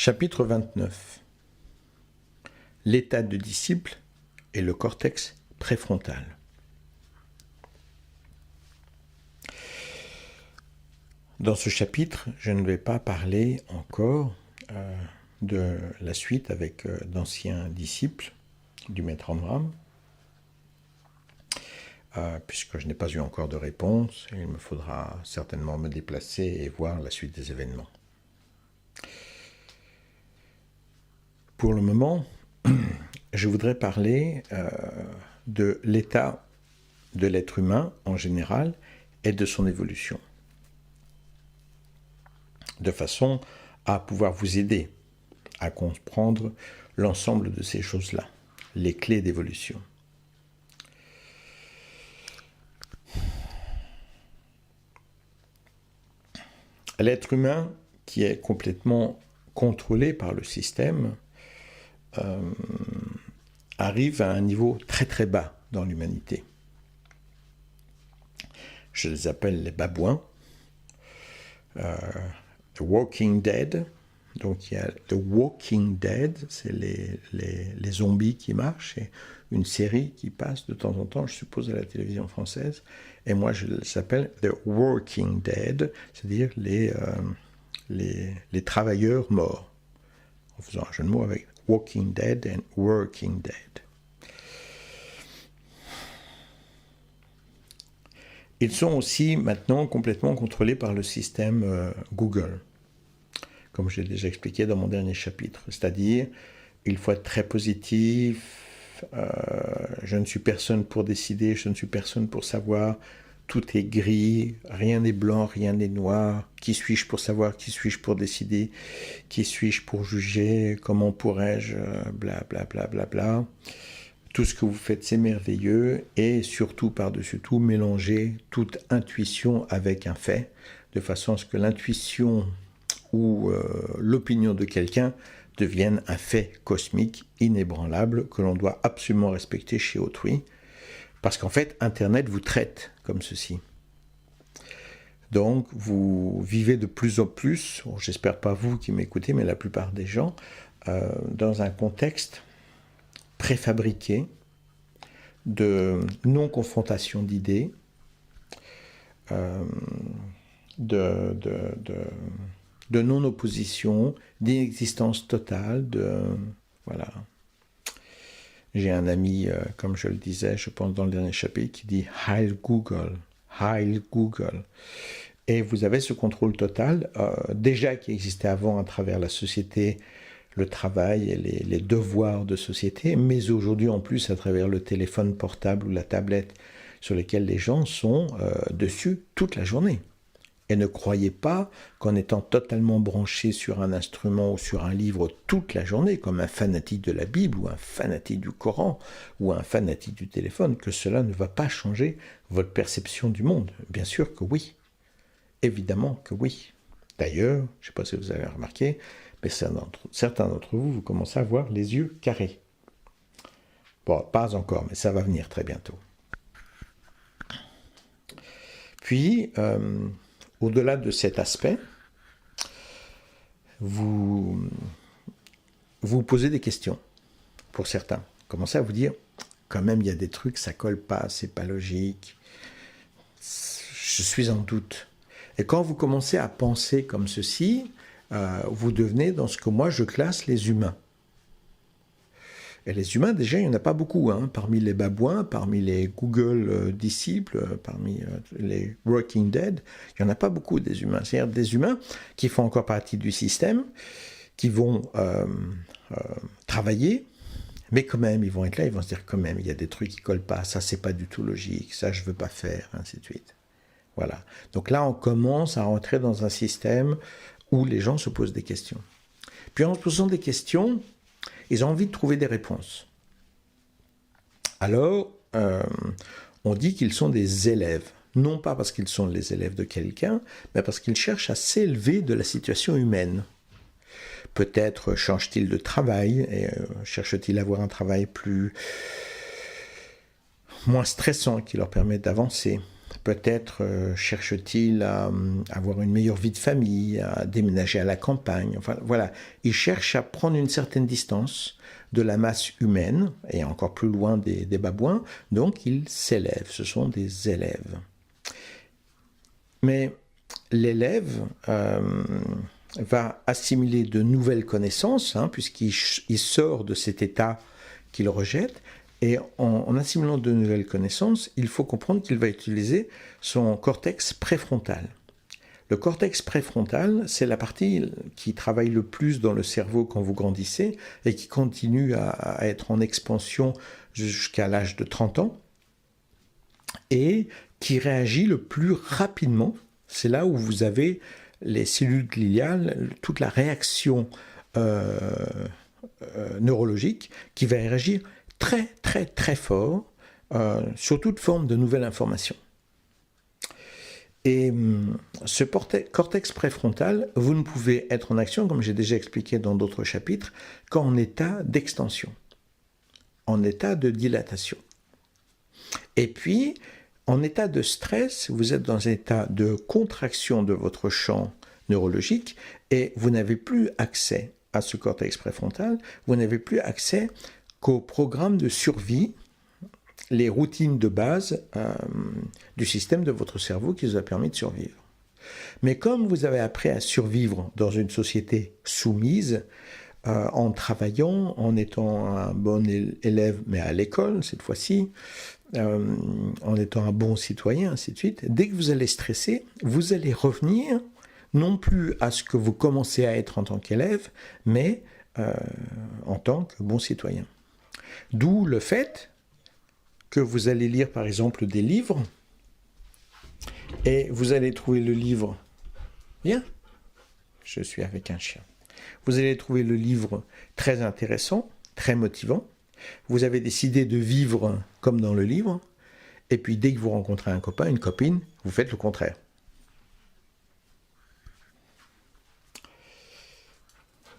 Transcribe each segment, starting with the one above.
Chapitre 29. L'état de disciple et le cortex préfrontal. Dans ce chapitre, je ne vais pas parler encore de la suite avec d'anciens disciples du maître Amram, puisque je n'ai pas eu encore de réponse, et il me faudra certainement me déplacer et voir la suite des événements. Pour le moment, je voudrais parler de l'état de l'être humain en général et de son évolution, de façon à pouvoir vous aider à comprendre l'ensemble de ces choses-là, les clés d'évolution. L'être humain qui est complètement contrôlé par le système arrive à un niveau très très bas dans l'humanité. Je les appelle les babouins, The Walking Dead. Donc il y a The Walking Dead, c'est les zombies qui marchent, et une série qui passe de temps en temps, je suppose, à la télévision française. Et moi, je les appelle The Working Dead, c'est-à-dire les travailleurs morts, en faisant un jeu de mots avec Walking Dead and Working Dead. Ils sont aussi maintenant complètement contrôlés par le système Google, comme j'ai déjà expliqué dans mon dernier chapitre. C'est-à-dire, il faut être très positif, je ne suis personne pour décider, je ne suis personne pour savoir, tout est gris, rien n'est blanc, rien n'est noir, qui suis-je pour savoir, qui suis-je pour décider, qui suis-je pour juger, comment pourrais-je, bla bla bla bla bla. Tout ce que vous faites, c'est merveilleux, et surtout, par-dessus tout, mélangez toute intuition avec un fait, de façon à ce que l'intuition ou l'opinion de quelqu'un devienne un fait cosmique, inébranlable, que l'on doit absolument respecter chez autrui, parce qu'en fait, Internet vous traite comme ceci. Donc, vous vivez de plus en plus, j'espère pas vous qui m'écoutez, mais la plupart des gens, dans un contexte préfabriqué de non-confrontation d'idées, de non-opposition, d'inexistence totale, voilà. J'ai un ami, comme je le disais, je pense dans le dernier chapitre, qui dit « Heil Google ». Heil Google. Et vous avez ce contrôle total, déjà qui existait avant à travers la société, le travail et les devoirs de société, mais aujourd'hui en plus à travers le téléphone portable ou la tablette sur lesquels les gens sont dessus toute la journée. Et ne croyez pas qu'en étant totalement branché sur un instrument ou sur un livre toute la journée, comme un fanatique de la Bible ou un fanatique du Coran ou un fanatique du téléphone, que cela ne va pas changer votre perception du monde. Bien sûr que oui. Évidemment que oui. D'ailleurs, je ne sais pas si vous avez remarqué, mais certains d'entre vous, vous commencez à avoir les yeux carrés. Bon, pas encore, mais ça va venir très bientôt. Puis, au-delà de cet aspect, vous posez des questions, pour certains. Commencez à vous dire, quand même, il y a des trucs, ça colle pas, c'est pas logique, je suis en doute. Et quand vous commencez à penser comme ceci, vous devenez dans ce que moi je classe les humains. Et les humains, déjà, il n'y en a pas beaucoup. Parmi les babouins, parmi les Google disciples, parmi les Walking Dead, il n'y en a pas beaucoup des humains. C'est-à-dire des humains qui font encore partie du système, qui vont travailler, mais quand même, ils vont être là, ils vont se dire quand même, il y a des trucs qui ne collent pas, ça, c'est pas du tout logique, ça, je ne veux pas faire, ainsi de suite. Voilà. Donc là, on commence à rentrer dans un système où les gens se posent des questions. Puis en se posant des questions, ils ont envie de trouver des réponses. Alors, on dit qu'ils sont des élèves. Non pas parce qu'ils sont les élèves de quelqu'un, mais parce qu'ils cherchent à s'élever de la situation humaine. Peut-être changent-ils de travail, et cherchent-ils à avoir un travail moins stressant qui leur permet d'avancer. Peut-être cherche-t-il à avoir une meilleure vie de famille, à déménager à la campagne. Enfin, voilà, il cherche à prendre une certaine distance de la masse humaine et encore plus loin des babouins. Donc, il s'élève. Ce sont des élèves. Mais l'élève va assimiler de nouvelles connaissances, puisqu'il sort de cet état qu'il rejette. Et en assimilant de nouvelles connaissances, il faut comprendre qu'il va utiliser son cortex préfrontal. Le cortex préfrontal, c'est la partie qui travaille le plus dans le cerveau quand vous grandissez et qui continue à être en expansion jusqu'à l'âge de 30 ans et qui réagit le plus rapidement. C'est là où vous avez les cellules gliales, toute la réaction neurologique qui va réagir très très très fort sur toute forme de nouvelle information. Et ce cortex préfrontal, vous ne pouvez être en action, comme j'ai déjà expliqué dans d'autres chapitres, qu'en état d'extension, en état de dilatation. Et puis, en état de stress, vous êtes dans un état de contraction de votre champ neurologique et vous n'avez plus accès à ce cortex préfrontal, vous n'avez plus accès qu'au programme de survie, les routines de base du système de votre cerveau qui vous a permis de survivre. Mais comme vous avez appris à survivre dans une société soumise, en travaillant, en étant un bon élève, mais à l'école cette fois-ci, en étant un bon citoyen, ainsi de suite, dès que vous allez stresser, vous allez revenir non plus à ce que vous commencez à être en tant qu'élève, mais en tant que bon citoyen. D'où le fait que vous allez lire par exemple des livres et vous allez trouver le livre, bien, je suis avec un chien, vous allez trouver le livre très intéressant, très motivant, vous avez décidé de vivre comme dans le livre, et puis dès que vous rencontrez un copain, une copine, vous faites le contraire.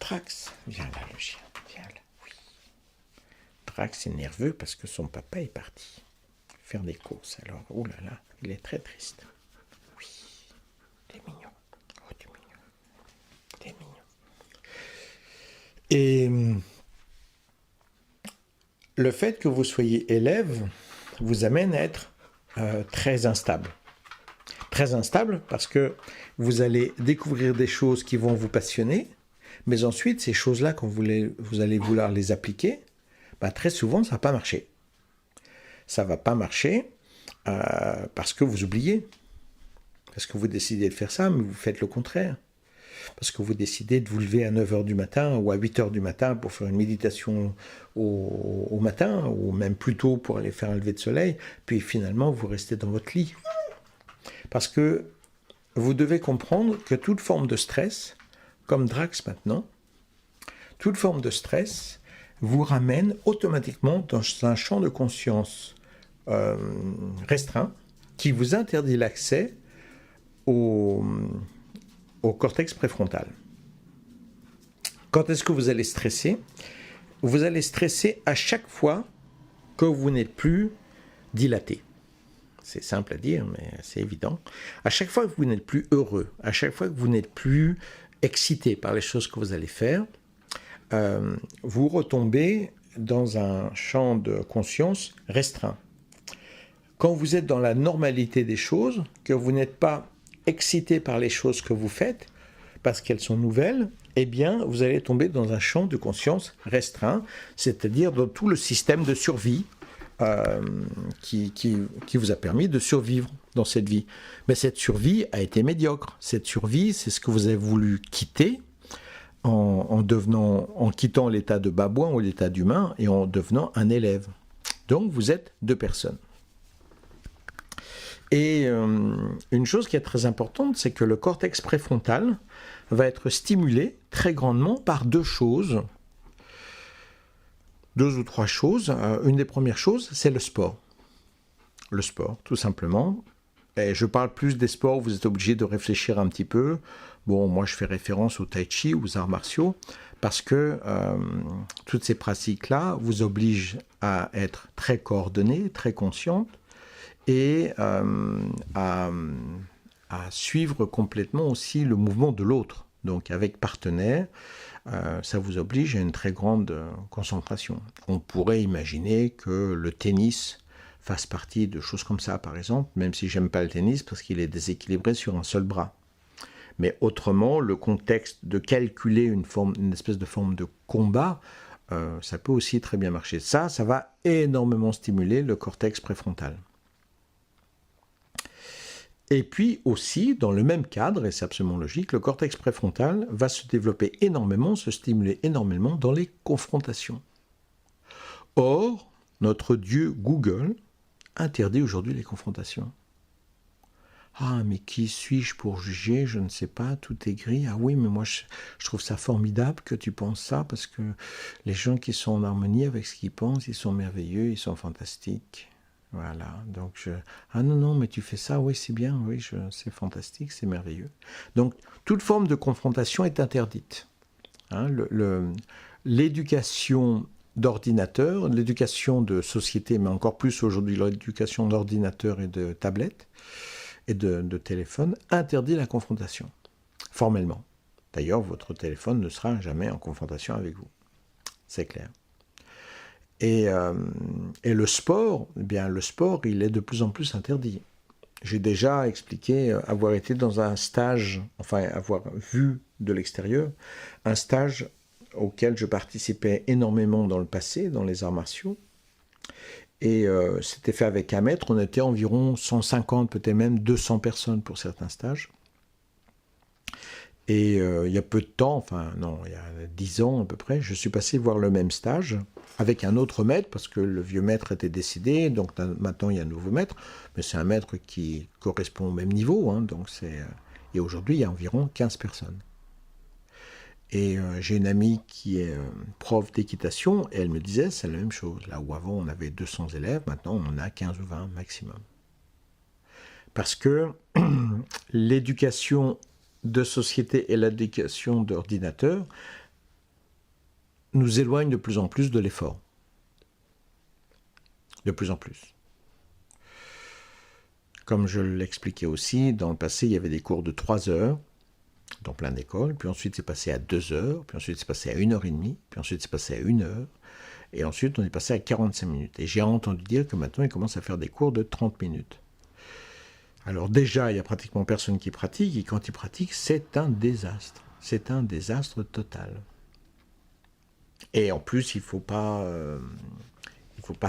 Drax, viens là le chien, viens là, oui. Drax est nerveux parce que son papa est parti faire des courses. Alors, oh là là, il est très triste. Oui, t'es mignon. Oh, t'es mignon. T'es mignon. Et le fait que vous soyez élève vous amène à être très instable. Très instable parce que vous allez découvrir des choses qui vont vous passionner, mais ensuite, ces choses-là, quand vous allez vouloir les appliquer, très souvent, ça ne va pas marcher. Ça ne va pas marcher parce que vous oubliez. Parce que vous décidez de faire ça, mais vous faites le contraire. Parce que vous décidez de vous lever à 9h du matin ou à 8h du matin pour faire une méditation au matin, ou même plus tôt pour aller faire un lever de soleil, puis finalement, vous restez dans votre lit. Parce que vous devez comprendre que toute forme de stress, comme Drax maintenant, toute forme de stress vous ramène automatiquement dans un champ de conscience restreint qui vous interdit l'accès au cortex préfrontal. Quand est-ce que vous allez stresser ? Vous allez stresser à chaque fois que vous n'êtes plus dilaté. C'est simple à dire, mais c'est évident. À chaque fois que vous n'êtes plus heureux, à chaque fois que vous n'êtes plus excité par les choses que vous allez faire, vous retombez dans un champ de conscience restreint. Quand vous êtes dans la normalité des choses, que vous n'êtes pas excité par les choses que vous faites, parce qu'elles sont nouvelles, eh bien, vous allez tomber dans un champ de conscience restreint, c'est-à-dire dans tout le système de survie qui vous a permis de survivre dans cette vie. Mais cette survie a été médiocre. Cette survie, c'est ce que vous avez voulu quitter en quittant l'état de babouin ou l'état d'humain et en devenant un élève. Donc, vous êtes deux personnes. Et une chose qui est très importante, c'est que le cortex préfrontal va être stimulé très grandement par deux ou trois choses. Une des premières choses, c'est le sport. Le sport, tout simplement. Et je parle plus des sports où vous êtes obligé de réfléchir un petit peu. Bon, moi, je fais référence au tai chi, aux arts martiaux, parce que toutes ces pratiques-là vous obligent à être très coordonné, très consciente, et à suivre complètement aussi le mouvement de l'autre. Donc avec partenaire, ça vous oblige à une très grande concentration. On pourrait imaginer que le tennis fasse partie de choses comme ça, par exemple, même si j'aime pas le tennis parce qu'il est déséquilibré sur un seul bras. Mais autrement, le contexte de calculer une espèce de forme de combat, ça peut aussi très bien marcher. Ça va énormément stimuler le cortex préfrontal. Et puis aussi, dans le même cadre, et c'est absolument logique, le cortex préfrontal va se développer énormément, se stimuler énormément dans les confrontations. Or, notre dieu Google interdit aujourd'hui les confrontations. Ah, mais qui suis-je pour juger? Je ne sais pas, tout est gris. Ah oui, mais moi, je trouve ça formidable que tu penses ça, parce que les gens qui sont en harmonie avec ce qu'ils pensent, ils sont merveilleux, ils sont fantastiques. Voilà, donc ah non, non, mais tu fais ça, oui, c'est bien, oui, c'est fantastique, c'est merveilleux. Donc, toute forme de confrontation est interdite. Hein, l'éducation d'ordinateur, l'éducation de société, mais encore plus aujourd'hui l'éducation d'ordinateur et de tablette et de téléphone, interdit la confrontation, formellement. D'ailleurs, votre téléphone ne sera jamais en confrontation avec vous, c'est clair. Et le sport, eh bien, le sport, il est de plus en plus interdit. J'ai déjà expliqué avoir été dans un stage, enfin avoir vu de l'extérieur, un stage auquel je participais énormément dans le passé, dans les arts martiaux. Et c'était fait avec un maître, on était environ 150, peut-être même 200 personnes pour certains stages. Et il y a peu de temps, enfin non, il y a 10 ans à peu près, je suis passé voir le même stage avec un autre maître, parce que le vieux maître était décédé, donc maintenant il y a un nouveau maître, mais c'est un maître qui correspond au même niveau, hein, donc et aujourd'hui il y a environ 15 personnes. Et j'ai une amie qui est prof d'équitation, et elle me disait, c'est la même chose, là où avant on avait 200 élèves, maintenant on en a 15 ou 20 maximum. Parce que l'éducation de société et l'éducation d'ordinateur nous éloignent de plus en plus de l'effort. De plus en plus. Comme je l'expliquais aussi, dans le passé, il y avait des cours de 3 heures dans plein d'écoles, puis ensuite c'est passé à 2 heures, puis ensuite c'est passé à 1h30, puis ensuite c'est passé à 1 heure, et ensuite on est passé à 45 minutes. Et j'ai entendu dire que maintenant ils commencent à faire des cours de 30 minutes. Alors déjà, il n'y a pratiquement personne qui pratique, et quand ils pratiquent, c'est un désastre. C'est un désastre total. Et en plus, il ne faut pas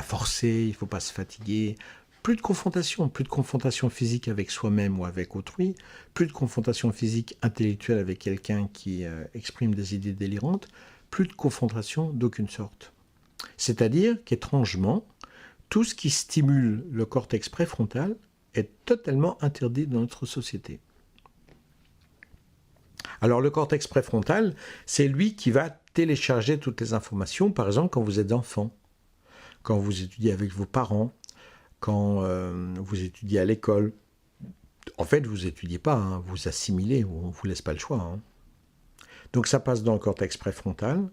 forcer, il ne faut pas se fatiguer. Plus de confrontation physique avec soi-même ou avec autrui, plus de confrontation physique intellectuelle avec quelqu'un qui exprime des idées délirantes, plus de confrontation d'aucune sorte. C'est-à-dire qu'étrangement, tout ce qui stimule le cortex préfrontal est totalement interdit dans notre société. Alors le cortex préfrontal, c'est lui qui va télécharger toutes les informations, par exemple quand vous êtes enfant, quand vous étudiez avec vos parents, quand vous étudiez à l'école. En fait, vous n'étudiez pas, hein, vous assimilez, on ne vous laisse pas le choix. Hein. Donc ça passe dans le cortex préfrontal,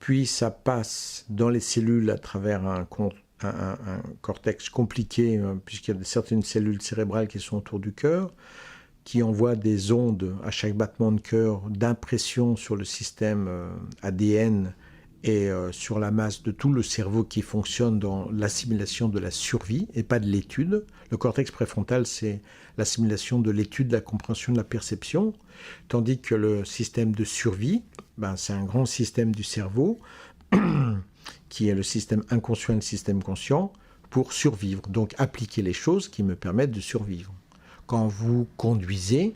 puis ça passe dans les cellules à travers un cortex compliqué, puisqu'il y a certaines cellules cérébrales qui sont autour du cœur, qui envoient des ondes à chaque battement de cœur d'impression sur le système ADN et sur la masse de tout le cerveau qui fonctionne dans l'assimilation de la survie et pas de l'étude. Le cortex préfrontal, c'est l'assimilation de l'étude, de la compréhension, de la perception, tandis que le système de survie, c'est un grand système du cerveau qui est le système inconscient et le système conscient pour survivre, donc appliquer les choses qui me permettent de survivre. Quand vous conduisez,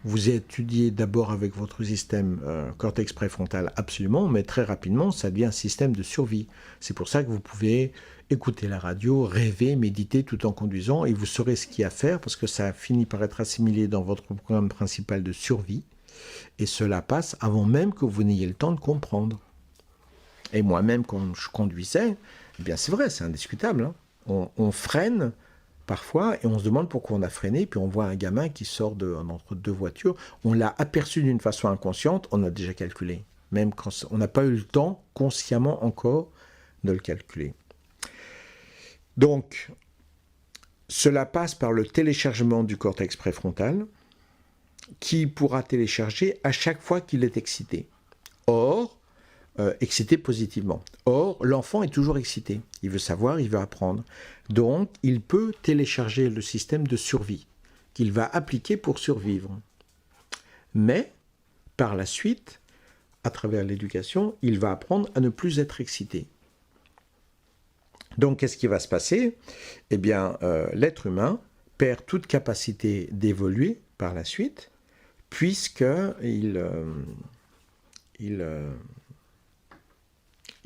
vous étudiez d'abord avec votre système cortex préfrontal absolument, mais très rapidement, ça devient un système de survie. C'est pour ça que vous pouvez écouter la radio, rêver, méditer tout en conduisant, et vous saurez ce qu'il y a à faire, parce que ça finit par être assimilé dans votre programme principal de survie, et cela passe avant même que vous n'ayez le temps de comprendre. Et moi-même, quand je conduisais, eh bien c'est vrai, c'est indiscutable, hein. On freine parfois, et on se demande pourquoi on a freiné, puis on voit un gamin qui sort entre deux voitures, on l'a aperçu d'une façon inconsciente, on a déjà calculé, même quand on n'a pas eu le temps, consciemment encore, de le calculer. Donc, Cela passe par le téléchargement du cortex préfrontal, qui pourra télécharger à chaque fois qu'il est excité. Or, excité positivement. Or, l'enfant est toujours excité. Il veut savoir, il veut apprendre. Donc, il peut télécharger le système de survie qu'il va appliquer pour survivre. Mais, par la suite, à travers l'éducation, il va apprendre à ne plus être excité. Donc, qu'est-ce qui va se passer? Eh bien, l'être humain perd toute capacité d'évoluer par la suite, puisqu'il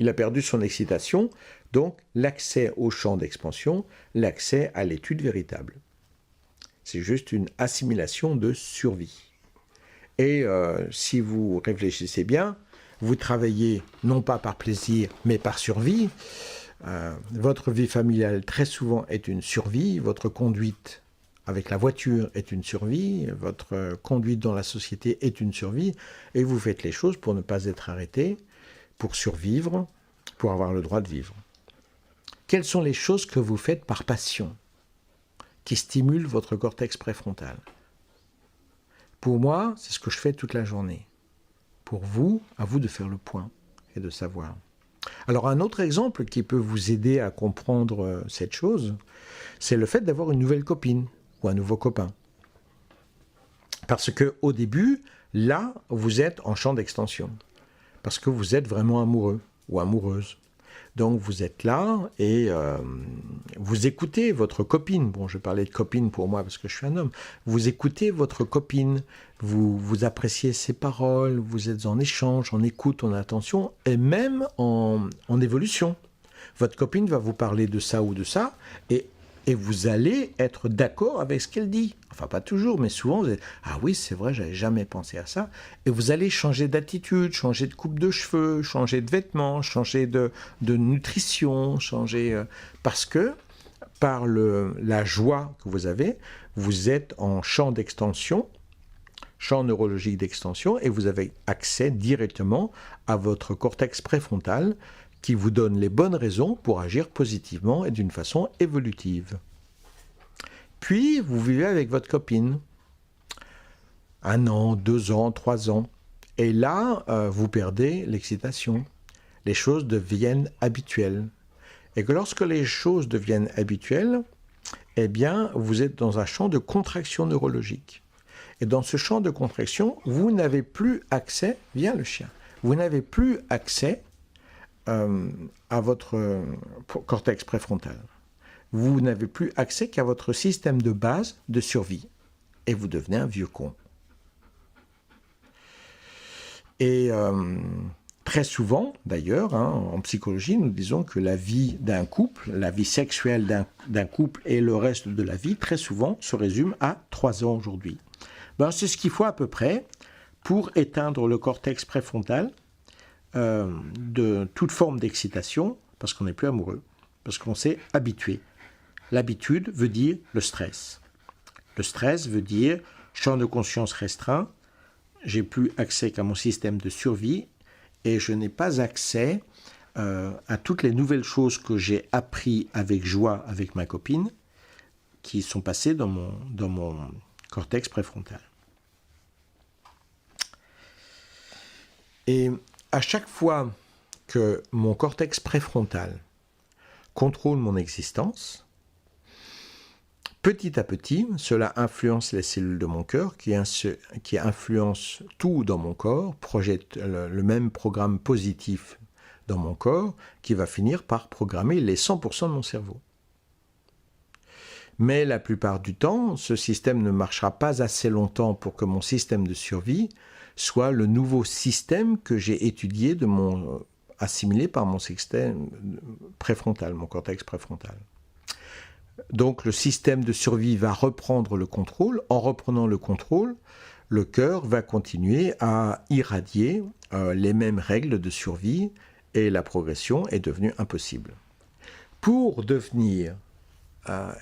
a perdu son excitation, donc l'accès au champ d'expansion, l'accès à l'étude véritable. C'est juste une assimilation de survie. Et si vous réfléchissez bien, vous travaillez non pas par plaisir, mais par survie. Votre vie familiale, très souvent, est une survie. Votre conduite avec la voiture est une survie. Votre conduite dans la société est une survie. Et vous faites les choses pour ne pas être arrêté, pour survivre, pour avoir le droit de vivre. Quelles sont les choses que vous faites par passion, qui stimulent votre cortex préfrontal? Pour moi, c'est ce que je fais toute la journée. Pour vous, à vous de faire le point et de savoir. Alors un autre exemple qui peut vous aider à comprendre cette chose, c'est le fait d'avoir une nouvelle copine ou un nouveau copain. Parce qu'au début, là, vous êtes en champ d'extension. Parce que vous êtes vraiment amoureux ou amoureuse. Donc vous êtes là et vous écoutez votre copine. Bon, je parlais de copine pour moi parce que je suis un homme. Vous écoutez votre copine, vous appréciez ses paroles, vous êtes en échange, en écoute, en attention et même en évolution. Votre copine va vous parler de ça ou de ça et vous allez être d'accord avec ce qu'elle dit. Enfin, pas toujours, mais souvent, vous êtes « Ah oui, c'est vrai, j'avais jamais pensé à ça ». Et vous allez changer d'attitude, changer de coupe de cheveux, changer de vêtements, changer de nutrition, changer... parce que, par la joie que vous avez, vous êtes en champ d'extension, champ neurologique d'extension, et vous avez accès directement à votre cortex préfrontal, qui vous donne les bonnes raisons pour agir positivement et d'une façon évolutive. Puis, vous vivez avec votre copine. 1 an, 2 ans, 3 ans. Et là, vous perdez l'excitation. Les choses deviennent habituelles. Et que lorsque les choses deviennent habituelles, eh bien, vous êtes dans un champ de contraction neurologique. Et dans ce champ de contraction, vous n'avez plus accès, viens le chien, vous n'avez plus accès à votre cortex préfrontal. Vous n'avez plus accès qu'à votre système de base de survie. Et vous devenez un vieux con. Et très souvent, d'ailleurs, en psychologie, nous disons que la vie d'un couple, la vie sexuelle d'un couple et le reste de la vie, très souvent, se résume à 3 ans aujourd'hui. Ben, c'est ce qu'il faut à peu près pour éteindre le cortex préfrontal de toute forme d'excitation, parce qu'on n'est plus amoureux, parce qu'on s'est habitué. L'habitude veut dire le stress. Le stress veut dire champ de conscience restreint, j'ai plus accès qu'à mon système de survie et je n'ai pas accès à toutes les nouvelles choses que j'ai appris avec joie avec ma copine qui sont passées dans mon cortex préfrontal. Et à chaque fois que mon cortex préfrontal contrôle mon existence, petit à petit, cela influence les cellules de mon cœur qui influencent tout dans mon corps, projette le même programme positif dans mon corps qui va finir par programmer les 100% de mon cerveau. Mais la plupart du temps, ce système ne marchera pas assez longtemps pour que mon système de survie soit le nouveau système que j'ai étudié assimilé par mon système préfrontal, mon cortex préfrontal. Donc le système de survie va reprendre le contrôle. En reprenant le contrôle, le cœur va continuer à irradier les mêmes règles de survie et la progression est devenue impossible. Pour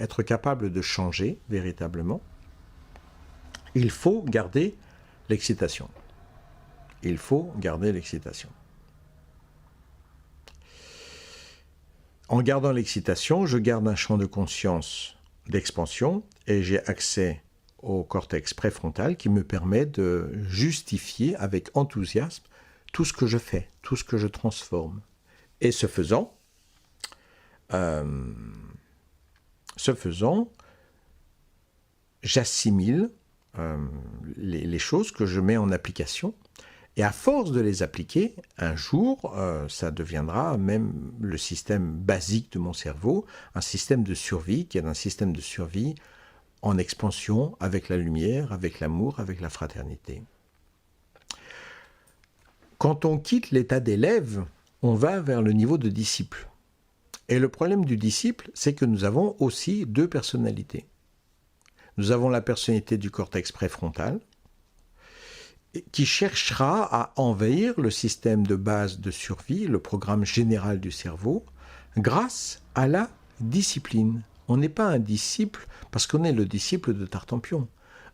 être capable de changer véritablement, il faut garder l'excitation. Il faut garder l'excitation. En gardant l'excitation, je garde un champ de conscience d'expansion et j'ai accès au cortex préfrontal qui me permet de justifier avec enthousiasme tout ce que je fais, tout ce que je transforme. Et ce faisant, j'assimile les choses que je mets en application. Et à force de les appliquer, un jour, ça deviendra même le système basique de mon cerveau, un système de survie qui est un système de survie en expansion avec la lumière, avec l'amour, avec la fraternité. Quand on quitte l'état d'élève, on va vers le niveau de disciple. Et le problème du disciple, c'est que nous avons aussi deux personnalités. Nous avons la personnalité du cortex préfrontal, qui cherchera à envahir le système de base de survie, le programme général du cerveau, grâce à la discipline. On n'est pas un disciple parce qu'on est le disciple de Tartampion.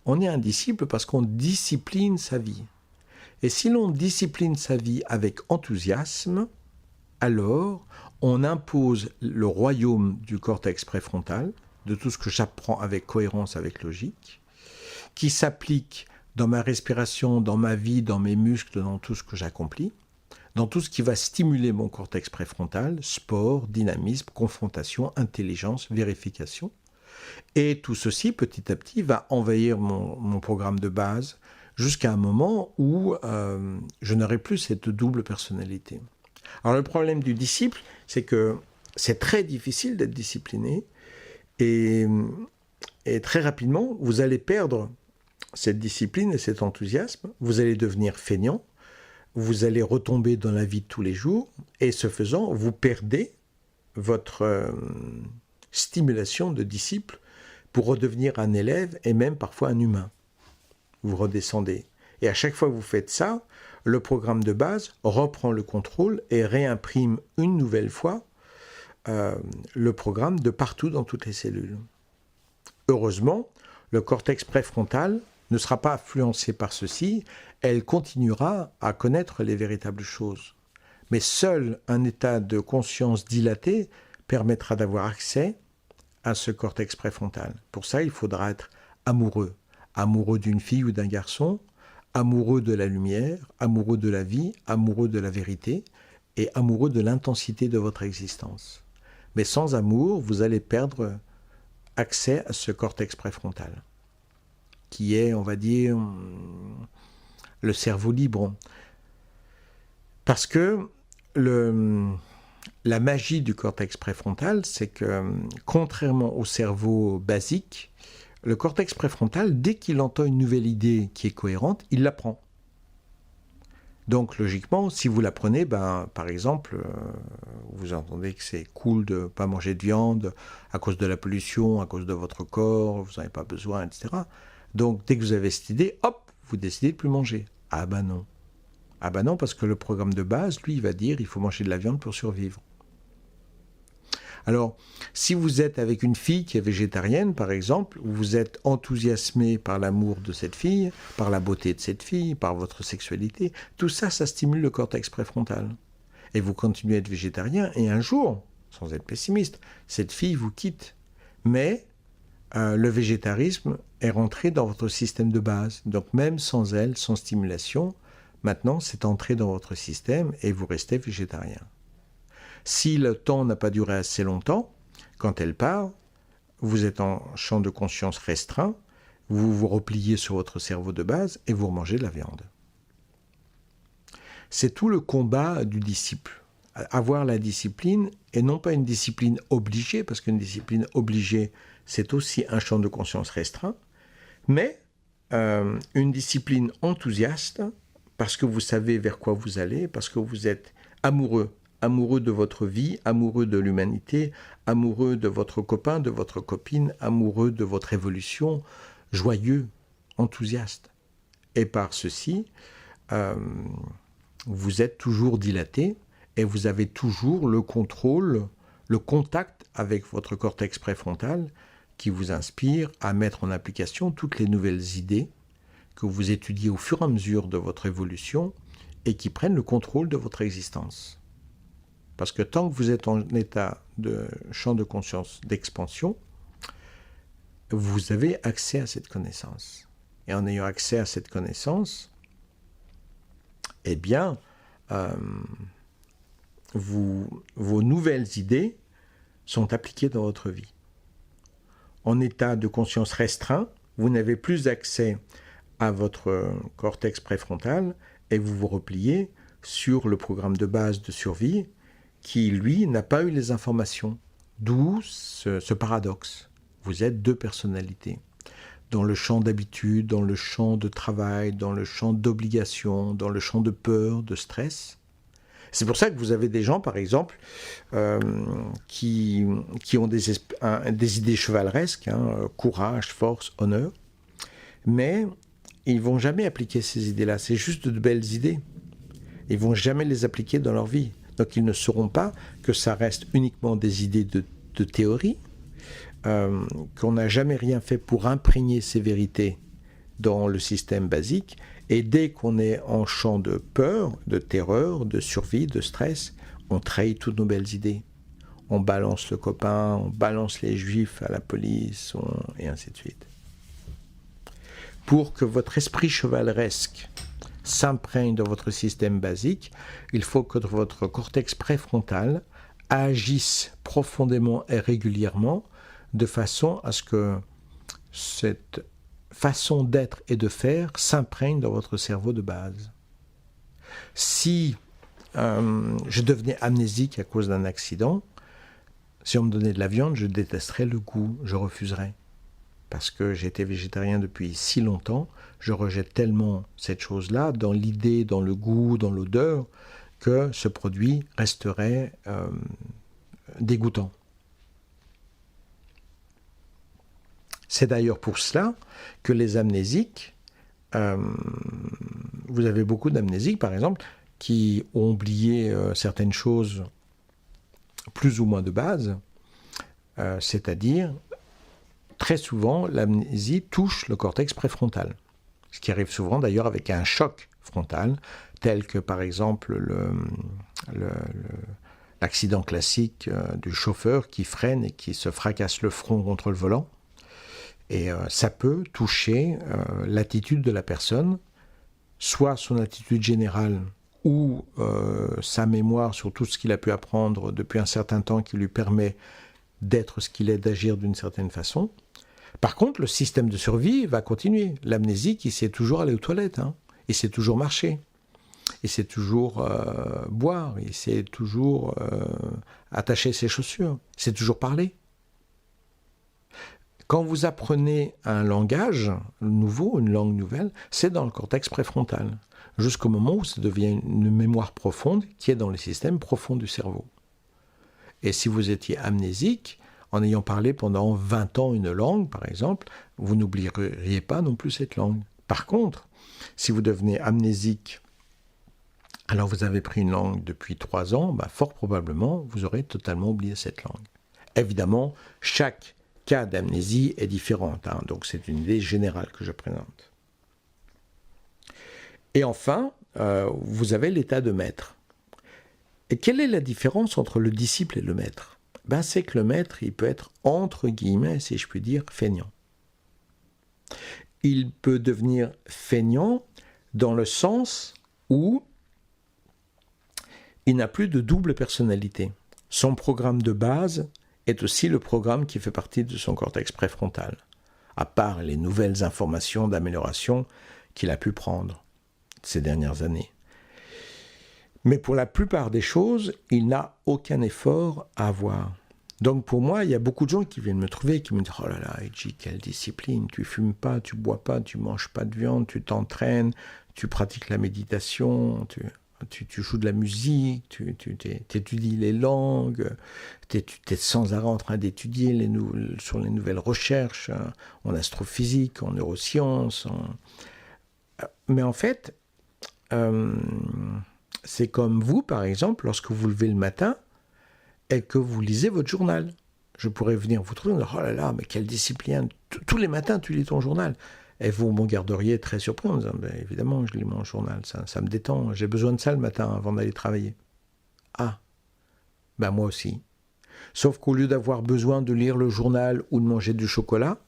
On est un disciple parce qu'on discipline sa vie. Et si l'on discipline sa vie avec enthousiasme, alors on impose le royaume du cortex préfrontal, de tout ce que j'apprends avec cohérence, avec logique, qui s'applique dans ma respiration, dans ma vie, dans mes muscles, dans tout ce que j'accomplis, dans tout ce qui va stimuler mon cortex préfrontal, sport, dynamisme, confrontation, intelligence, vérification. Et tout ceci, petit à petit, va envahir mon programme de base jusqu'à un moment où je n'aurai plus cette double personnalité. Alors le problème du disciple, c'est que c'est très difficile d'être discipliné et très rapidement, vous allez perdre cette discipline et cet enthousiasme, vous allez devenir feignant, vous allez retomber dans la vie de tous les jours, et ce faisant, vous perdez votre stimulation de disciple pour redevenir un élève et même parfois un humain. Vous redescendez. Et à chaque fois que vous faites ça, le programme de base reprend le contrôle et réimprime une nouvelle fois le programme de partout dans toutes les cellules. Heureusement, le cortex préfrontal ne sera pas influencé par ceci, elle continuera à connaître les véritables choses. Mais seul un état de conscience dilaté permettra d'avoir accès à ce cortex préfrontal. Pour ça, il faudra être amoureux. Amoureux d'une fille ou d'un garçon, amoureux de la lumière, amoureux de la vie, amoureux de la vérité et amoureux de l'intensité de votre existence. Mais sans amour, vous allez perdre accès à ce cortex préfrontal, qui est, on va dire, le cerveau libre. Parce que la magie du cortex préfrontal, c'est que, contrairement au cerveau basique, le cortex préfrontal, dès qu'il entend une nouvelle idée qui est cohérente, il l'apprend. Donc, logiquement, si vous l'apprenez, par exemple, vous entendez que c'est cool de ne pas manger de viande à cause de la pollution, à cause de votre corps, vous n'en avez pas besoin, etc. Donc, dès que vous avez cette idée, hop, vous décidez de ne plus manger. Ah ben non. Ah ben non, parce que le programme de base, lui, il va dire il faut manger de la viande pour survivre. Alors, si vous êtes avec une fille qui est végétarienne, par exemple, vous êtes enthousiasmé par l'amour de cette fille, par la beauté de cette fille, par votre sexualité, tout ça, ça stimule le cortex préfrontal. Et vous continuez à être végétarien, et un jour, sans être pessimiste, cette fille vous quitte. Mais le végétarisme est rentré dans votre système de base. Donc même sans elle, sans stimulation, maintenant, c'est entré dans votre système et vous restez végétarien. Si le temps n'a pas duré assez longtemps, quand elle part, vous êtes en champ de conscience restreint, vous vous repliez sur votre cerveau de base et vous remangez de la viande. C'est tout le combat du disciple. Avoir la discipline, et non pas une discipline obligée, parce qu'une discipline obligée, c'est aussi un champ de conscience restreint, mais une discipline enthousiaste, parce que vous savez vers quoi vous allez, parce que vous êtes amoureux de votre vie, amoureux de l'humanité, amoureux de votre copain, de votre copine, amoureux de votre évolution, joyeux, enthousiaste. Et par ceci, vous êtes toujours dilaté et vous avez toujours le contrôle, le contact avec votre cortex préfrontal qui vous inspire à mettre en application toutes les nouvelles idées que vous étudiez au fur et à mesure de votre évolution et qui prennent le contrôle de votre existence. Parce que tant que vous êtes en état de champ de conscience d'expansion, vous avez accès à cette connaissance. Et en ayant accès à cette connaissance, eh bien, vos nouvelles idées sont appliquées dans votre vie. En état de conscience restreint, vous n'avez plus accès à votre cortex préfrontal et vous vous repliez sur le programme de base de survie qui, lui, n'a pas eu les informations. D'où ce paradoxe. Vous êtes deux personnalités. Dans le champ d'habitude, dans le champ de travail, dans le champ d'obligation, dans le champ de peur, de stress. C'est pour ça que vous avez des gens, par exemple, qui ont des idées chevaleresques, courage, force, honneur, mais ils ne vont jamais appliquer ces idées-là. C'est juste de belles idées. Ils ne vont jamais les appliquer dans leur vie. Donc ils ne sauront pas que ça reste uniquement des idées de théorie, qu'on n'a jamais rien fait pour imprégner ces vérités dans le système basique. Et dès qu'on est en champ de peur, de terreur, de survie, de stress, on trahit toutes nos belles idées. On balance le copain, on balance les juifs à la police, et ainsi de suite. Pour que votre esprit chevaleresque s'imprègne dans votre système basique, il faut que votre cortex préfrontal agisse profondément et régulièrement de façon à ce que cette façon d'être et de faire s'imprègne dans votre cerveau de base. Si je devenais amnésique à cause d'un accident, si on me donnait de la viande, je détesterais le goût, je refuserais. Parce que j'ai été végétarien depuis si longtemps, je rejette tellement cette chose-là, dans l'idée, dans le goût, dans l'odeur, que ce produit resterait dégoûtant. C'est d'ailleurs pour cela que les amnésiques, vous avez beaucoup d'amnésiques par exemple, qui ont oublié certaines choses plus ou moins de base, c'est-à-dire très souvent l'amnésie touche le cortex préfrontal, ce qui arrive souvent d'ailleurs avec un choc frontal, tel que par exemple l'accident classique du chauffeur qui freine et qui se fracasse le front contre le volant. Et ça peut toucher l'attitude de la personne, soit son attitude générale ou sa mémoire sur tout ce qu'il a pu apprendre depuis un certain temps qui lui permet d'être ce qu'il est, d'agir d'une certaine façon. Par contre, le système de survie va continuer. L'amnésique, il sait toujours aller aux toilettes, il sait toujours marcher, il sait toujours boire, il sait toujours attacher ses chaussures, il sait toujours parler. Quand vous apprenez un langage nouveau, une langue nouvelle, c'est dans le cortex préfrontal, jusqu'au moment où ça devient une mémoire profonde qui est dans le système profond du cerveau. Et si vous étiez amnésique, en ayant parlé pendant 20 ans une langue, par exemple, vous n'oublieriez pas non plus cette langue. Par contre, si vous devenez amnésique, alors vous avez pris une langue depuis 3 ans, fort probablement, vous aurez totalement oublié cette langue. Évidemment, chaque cas d'amnésie est différente, donc c'est une idée générale que je présente. Et enfin, vous avez l'état de maître. Et quelle est la différence entre le disciple et le maître ? C'est que le maître, il peut être, entre guillemets, si je puis dire, feignant. Il peut devenir feignant dans le sens où il n'a plus de double personnalité. Son programme de base est aussi le programme qui fait partie de son cortex préfrontal, à part les nouvelles informations d'amélioration qu'il a pu prendre ces dernières années. Mais pour la plupart des choses, il n'a aucun effort à avoir. Donc pour moi, il y a beaucoup de gens qui viennent me trouver et qui me disent « Oh là là, Edgy, quelle discipline, tu fumes pas, tu bois pas, tu manges pas de viande, tu t'entraînes, tu pratiques la méditation, tu joues de la musique, tu étudies les langues, tu es sans arrêt en train d'étudier sur les nouvelles recherches en astrophysique, en neurosciences. Mais en fait, c'est comme vous, par exemple, lorsque vous levez le matin et que vous lisez votre journal. Je pourrais venir vous trouver et dire « Oh là là, mais quelle discipline, tous les matins tu lis ton journal ». Et vous me garderiez très surpris en disant « Évidemment, je lis mon journal, ça me détend, j'ai besoin de ça le matin avant d'aller travailler. » Ah, moi aussi. Sauf qu'au lieu d'avoir besoin de lire le journal ou de manger du chocolat,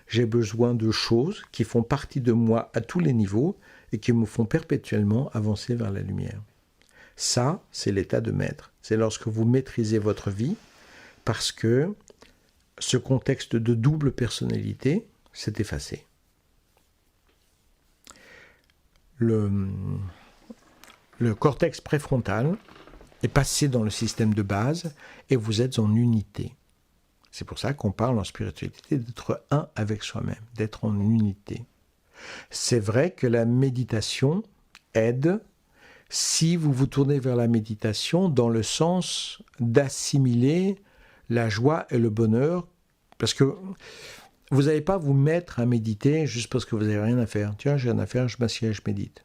j'ai besoin de choses qui font partie de moi à tous les niveaux et qui me font perpétuellement avancer vers la lumière. Ça, c'est l'état de maître. C'est lorsque vous maîtrisez votre vie parce que ce contexte de double personnalité s'est effacé. Le cortex préfrontal est passé dans le système de base et vous êtes en unité. C'est pour ça qu'on parle en spiritualité d'être un avec soi-même, d'être en unité. C'est vrai que la méditation aide si vous vous tournez vers la méditation dans le sens d'assimiler la joie et le bonheur, parce que vous n'allez pas vous mettre à méditer juste parce que vous n'avez rien à faire. Tiens, j'ai rien à faire, je m'assieds et je médite.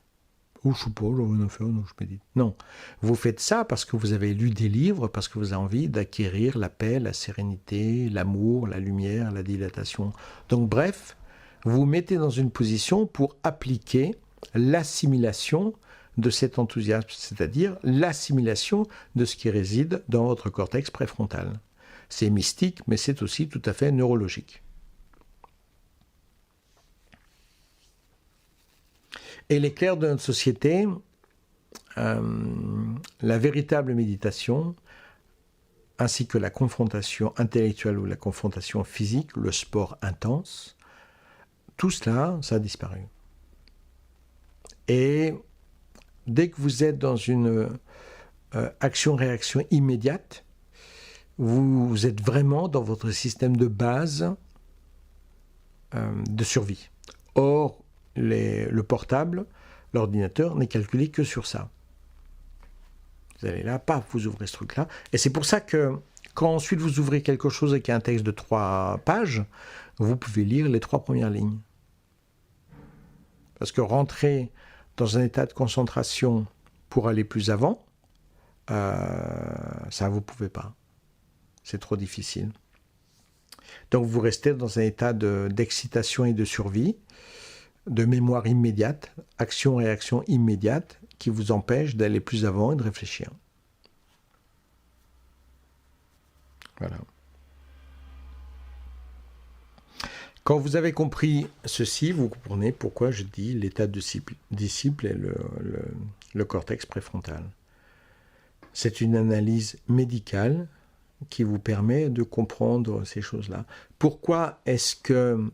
Ou je sais pas, j'ai rien à faire, donc je médite. Non, vous faites ça parce que vous avez lu des livres, parce que vous avez envie d'acquérir la paix, la sérénité, l'amour, la lumière, la dilatation. Donc bref, vous vous mettez dans une position pour appliquer l'assimilation de cet enthousiasme, c'est-à-dire l'assimilation de ce qui réside dans votre cortex préfrontal. C'est mystique, mais c'est aussi tout à fait neurologique. Et l'éclair de notre société, la véritable méditation, ainsi que la confrontation intellectuelle ou la confrontation physique, le sport intense, tout cela, ça a disparu. Et dès que vous êtes dans une action-réaction immédiate, vous êtes vraiment dans votre système de base de survie. Or, le portable, l'ordinateur, n'est calculé que sur ça. Vous allez là, paf, vous ouvrez ce truc-là. Et c'est pour ça que quand ensuite vous ouvrez quelque chose et qu'il y a un texte de 3 pages, vous pouvez lire les 3 premières lignes. Parce que rentrer dans un état de concentration pour aller plus avant, ça, vous ne pouvez pas. C'est trop difficile. Donc vous restez dans un état d'excitation et de survie, de mémoire immédiate, action-réaction immédiate, qui vous empêche d'aller plus avant et de réfléchir. Voilà. Quand vous avez compris ceci, vous comprenez pourquoi je dis l'état de disciple et le cortex préfrontal. C'est une analyse médicale qui vous permet de comprendre ces choses-là. Pourquoi est-ce que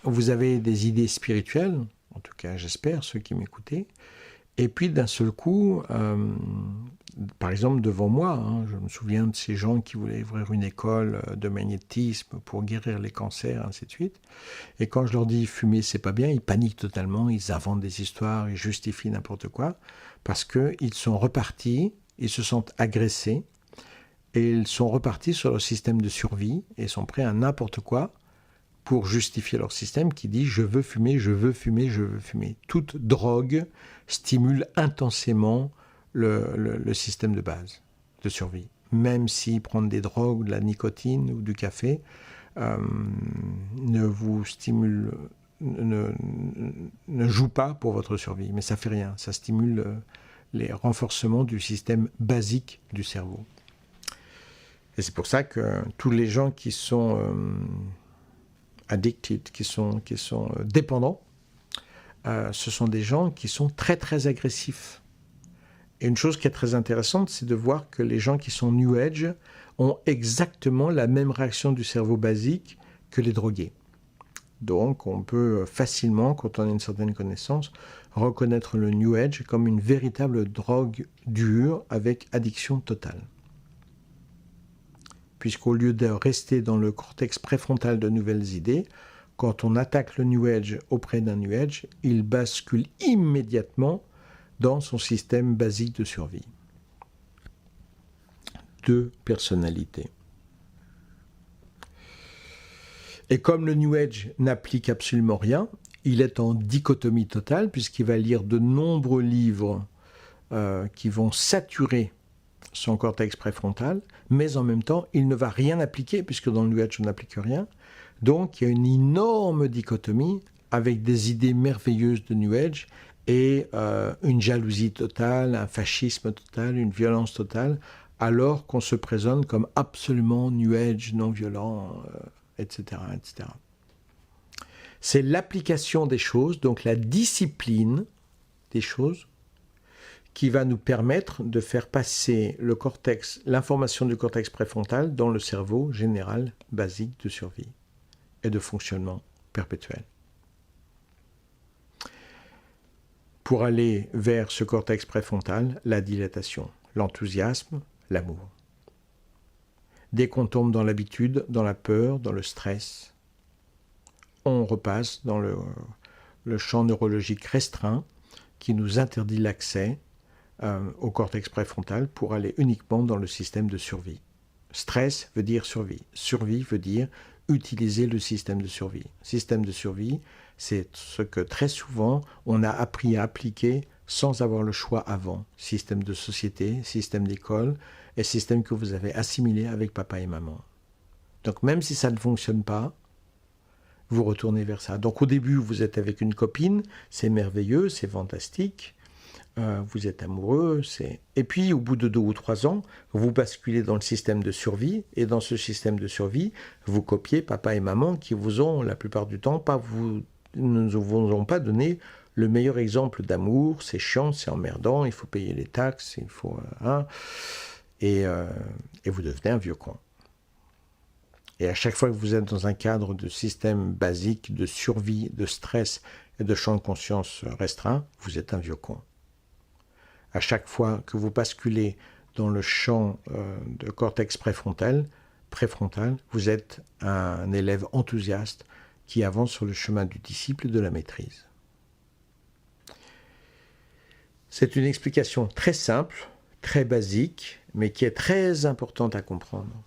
vous avez des idées spirituelles, en tout cas j'espère, ceux qui m'écoutaient, et puis d'un seul coup, par exemple devant moi, je me souviens de ces gens qui voulaient ouvrir une école de magnétisme pour guérir les cancers, ainsi de suite, et quand je leur dis fumer c'est pas bien, ils paniquent totalement, ils inventent des histoires, ils justifient n'importe quoi, parce qu'ils sont repartis, ils se sentent agressés, et ils sont repartis sur leur système de survie, et sont prêts à n'importe quoi, pour justifier leur système qui dit « je veux fumer, je veux fumer, je veux fumer ». Toute drogue stimule intensément le système de base de survie. Même si prendre des drogues, de la nicotine ou du café ne vous stimule, ne joue pas pour votre survie. Mais ça ne fait rien, ça stimule les renforcements du système basique du cerveau. Et c'est pour ça que tous les gens qui sont addicted, qui sont dépendants, ce sont des gens qui sont très très agressifs. Et une chose qui est très intéressante, c'est de voir que les gens qui sont New Age ont exactement la même réaction du cerveau basique que les drogués. Donc on peut facilement, quand on a une certaine connaissance, reconnaître le New Age comme une véritable drogue dure avec addiction totale. Puisqu'au lieu de rester dans le cortex préfrontal de nouvelles idées, quand on attaque le New Age auprès d'un New Age, il bascule immédiatement dans son système basique de survie. 2 personnalités. Et comme le New Age n'applique absolument rien, il est en dichotomie totale, puisqu'il va lire de nombreux livres qui vont saturer son cortex préfrontal, mais en même temps, il ne va rien appliquer, puisque dans le New Age, on n'applique rien. Donc, il y a une énorme dichotomie avec des idées merveilleuses de New Age et une jalousie totale, un fascisme total, une violence totale, alors qu'on se présente comme absolument New Age, non violent, etc., etc. C'est l'application des choses, donc la discipline des choses, qui va nous permettre de faire passer le cortex, l'information du cortex préfrontal dans le cerveau général basique de survie et de fonctionnement perpétuel. Pour aller vers ce cortex préfrontal, la dilatation, l'enthousiasme, l'amour. Dès qu'on tombe dans l'habitude, dans la peur, dans le stress, on repasse dans le champ neurologique restreint qui nous interdit l'accès au cortex préfrontal pour aller uniquement dans le système de survie. Stress veut dire survie. Survie veut dire utiliser le système de survie. Système de survie, c'est ce que très souvent on a appris à appliquer sans avoir le choix avant. Système de société, système d'école et système que vous avez assimilé avec papa et maman. Donc même si ça ne fonctionne pas, vous retournez vers ça. Donc au début, vous êtes avec une copine, c'est merveilleux, c'est fantastique. Vous êtes amoureux, et puis au bout de 2 ou 3 ans, vous basculez dans le système de survie, et dans ce système de survie, vous copiez papa et maman qui vous ont, la plupart du temps, ne vous ont pas donné le meilleur exemple d'amour. C'est chiant, c'est emmerdant, il faut payer les taxes, il faut... et vous devenez un vieux con. Et à chaque fois que vous êtes dans un cadre de système basique de survie, de stress et de champ de conscience restreint, vous êtes un vieux con. À chaque fois que vous basculez dans le champ de cortex préfrontal, vous êtes un élève enthousiaste qui avance sur le chemin du disciple et de la maîtrise. C'est une explication très simple, très basique, mais qui est très importante à comprendre.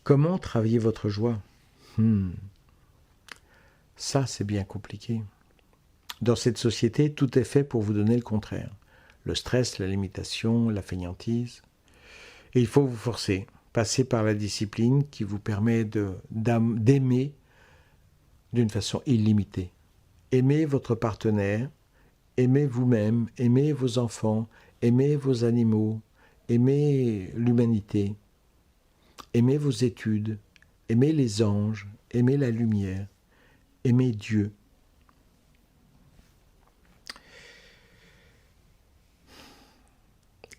Comment travailler votre joie ? Ça, c'est bien compliqué. Dans cette société, tout est fait pour vous donner le contraire. Le stress, la limitation, la fainéantise. Et il faut vous forcer, passer par la discipline qui vous permet d'aimer d'une façon illimitée. Aimez votre partenaire, aimez vous-même, aimez vos enfants, aimez vos animaux, aimez l'humanité, aimez vos études, aimez les anges, aimez la lumière, aimez Dieu.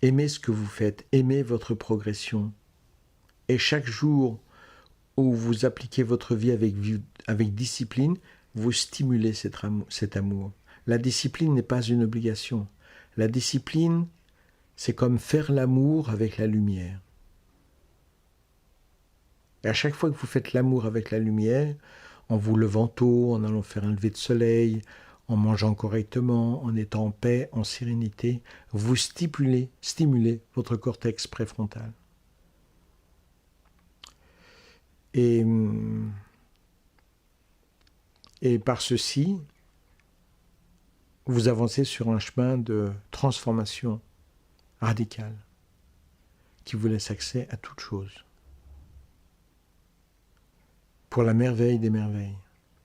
Aimez ce que vous faites, aimez votre progression. Et chaque jour où vous appliquez votre vie avec discipline, vous stimulez cet amour. La discipline n'est pas une obligation. La discipline, c'est comme faire l'amour avec la lumière. Et à chaque fois que vous faites l'amour avec la lumière, en vous levant tôt, en allant faire un lever de soleil, en mangeant correctement, en étant en paix, en sérénité, vous stimulez votre cortex préfrontal. Et par ceci, vous avancez sur un chemin de transformation radicale qui vous laisse accès à toute chose. Pour la merveille des merveilles,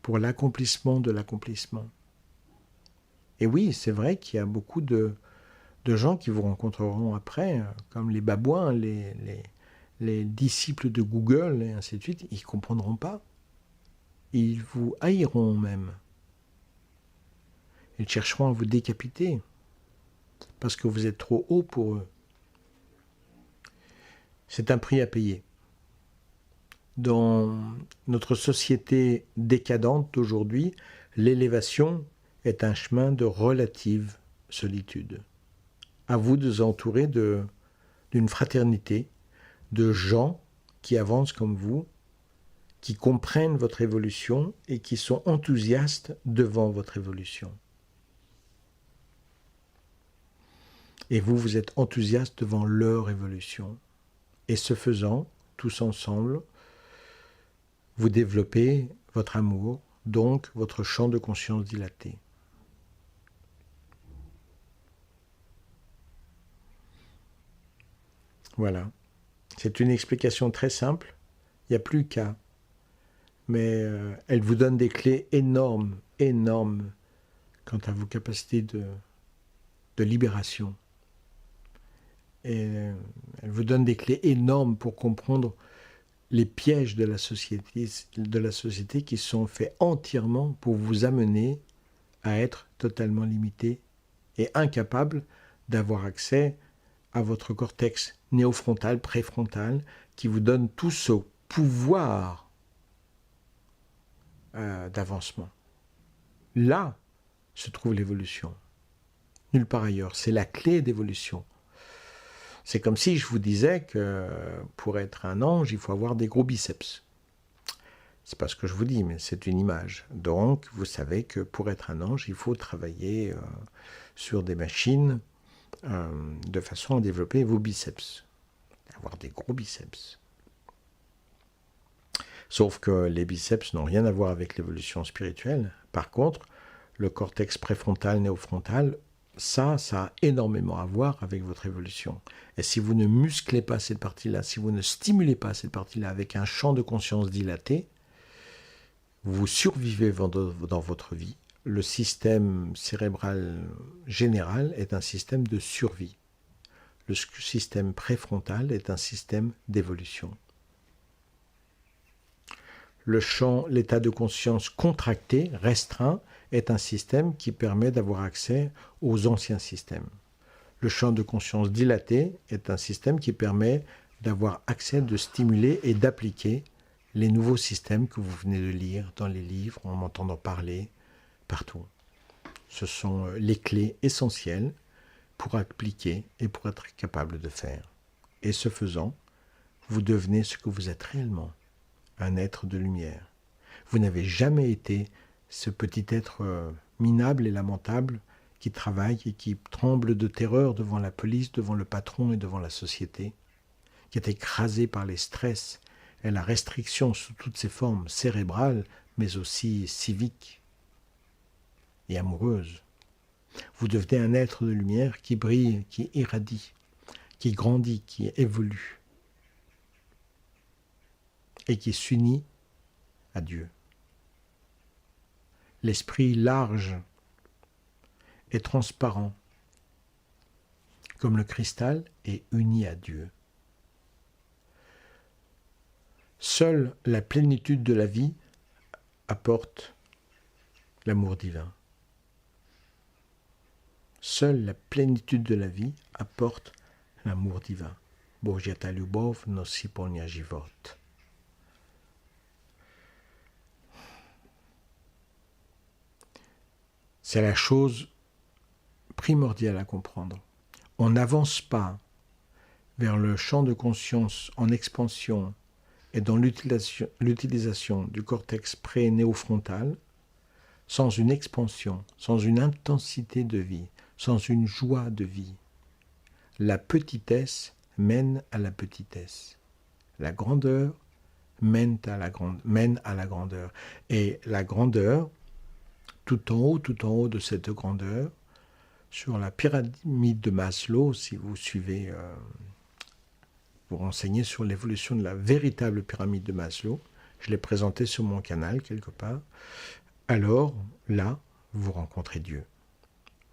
pour l'accomplissement de l'accomplissement. Et oui, c'est vrai qu'il y a beaucoup de gens qui vous rencontreront après, comme les babouins, les disciples de Google et ainsi de suite, ils ne comprendront pas. Ils vous haïront même. Ils chercheront à vous décapiter parce que vous êtes trop haut pour eux. C'est un prix à payer. Dans notre société décadente d'aujourd'hui, l'élévation est un chemin de relative solitude. À vous de vous entourer d'une fraternité, de gens qui avancent comme vous, qui comprennent votre évolution et qui sont enthousiastes devant votre évolution. Et vous, vous êtes enthousiastes devant leur évolution. Et ce faisant, tous ensemble, vous développez votre amour, donc votre champ de conscience dilaté. Voilà. C'est une explication très simple. Il n'y a plus qu'à. Mais elle vous donne des clés énormes quant à vos capacités de libération. Et elle vous donne des clés énormes pour comprendre les pièges de la société qui sont faits entièrement pour vous amener à être totalement limité et incapable d'avoir accès à votre cortex néofrontal, préfrontal, qui vous donne tout ce pouvoir d'avancement. Là se trouve l'évolution. Nulle part ailleurs. C'est la clé d'évolution. C'est comme si je vous disais que pour être un ange, il faut avoir des gros biceps. C'est pas ce que je vous dis, mais c'est une image. Donc, vous savez que pour être un ange, il faut travailler sur des machines de façon à développer vos biceps. Avoir des gros biceps. Sauf que les biceps n'ont rien à voir avec l'évolution spirituelle. Par contre, le cortex préfrontal, néofrontal, ça a énormément à voir avec votre évolution. Et si vous ne musclez pas cette partie-là, si vous ne stimulez pas cette partie-là avec un champ de conscience dilaté, vous survivez dans votre vie. Le système cérébral général est un système de survie. Le système préfrontal est un système d'évolution. Le champ, l'état de conscience contracté, restreint, est un système qui permet d'avoir accès aux anciens systèmes. Le champ de conscience dilaté est un système qui permet d'avoir accès, de stimuler et d'appliquer les nouveaux systèmes que vous venez de lire dans les livres, en m'entendant parler, partout. Ce sont les clés essentielles pour appliquer et pour être capable de faire. Et ce faisant, vous devenez ce que vous êtes réellement, un être de lumière. Vous n'avez jamais été ce petit être minable et lamentable qui travaille et qui tremble de terreur devant la police, devant le patron et devant la société, qui est écrasé par les stress et la restriction sous toutes ses formes cérébrales, mais aussi civiques et amoureuses. Vous devenez un être de lumière qui brille, qui irradie, qui grandit, qui évolue et qui s'unit à Dieu. L'esprit large et transparent, comme le cristal, est uni à Dieu. Seule la plénitude de la vie apporte l'amour divin. Seule la plénitude de la vie apporte l'amour divin. Božia ta ľubov nosí plňa život. C'est la chose primordiale à comprendre. On n'avance pas vers le champ de conscience en expansion et dans l'utilisation du cortex pré-néofrontal sans une expansion, sans une intensité de vie, sans une joie de vie. La petitesse mène à la petitesse. La grandeur mène à la grandeur. Et la grandeur, tout en haut de cette grandeur, sur la pyramide de Maslow, si vous suivez, vous renseignez sur l'évolution de la véritable pyramide de Maslow, je l'ai présenté sur mon canal quelque part, alors là, vous rencontrez Dieu.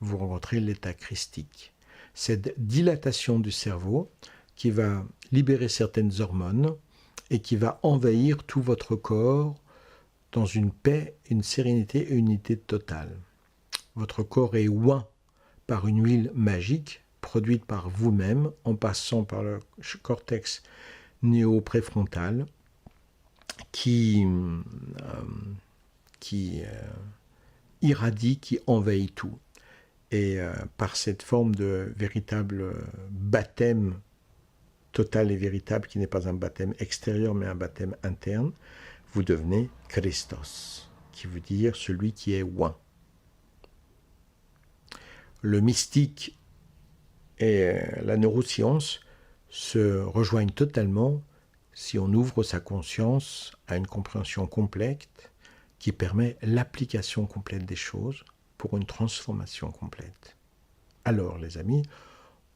Vous rencontrez l'état christique. Cette dilatation du cerveau qui va libérer certaines hormones et qui va envahir tout votre corps dans une paix, une sérénité et une unité totale. Votre corps est oint par une huile magique produite par vous-même en passant par le cortex néo-préfrontal qui irradie, qui envahit tout. Et par cette forme de véritable baptême total et véritable, qui n'est pas un baptême extérieur, mais un baptême interne, vous devenez Christos, qui veut dire celui qui est oint. Le mystique et la neuroscience se rejoignent totalement si on ouvre sa conscience à une compréhension complète qui permet l'application complète des choses pour une transformation complète. Alors, les amis,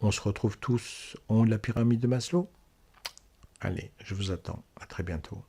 on se retrouve tous en haut de la pyramide de Maslow ? Allez, je vous attends. À très bientôt.